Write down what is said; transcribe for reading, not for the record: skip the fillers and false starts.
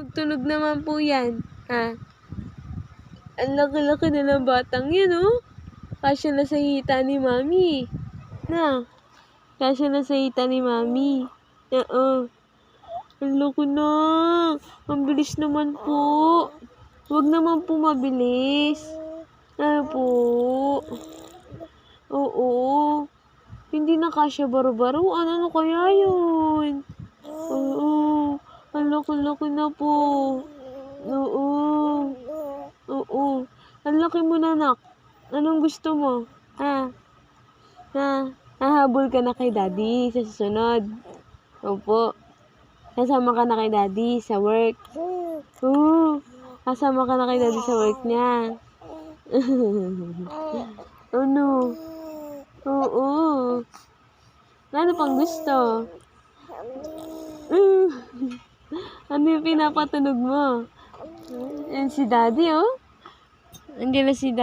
tunog-tunog naman po yan. Ha? Ang laki-laki na ng batang yan, oh. Kasya na sa hita ni Mami. Na? Kasya na sa hita ni Mami. Oo. Ang laki na. Ang bilis naman po. Huwag naman po mabilis. Ano po? Oo. Hindi na kasya baro-baruan. Ano kaya yun? Oo. Ang laki-laki na po. Oo. Oo. Ang laki mo na, anak. Anong gusto mo? Ha? Ha? Hahabol ka na kay Daddy sa susunod. Opo. Kasama ka na kay Daddy sa work. Oo. Kasama ka na kay Daddy sa work niya. Ano? Oo. Ano pang gusto? Ano yung pinapatunog mo? Yan si Daddy, oh. Andiyan na si Daddy.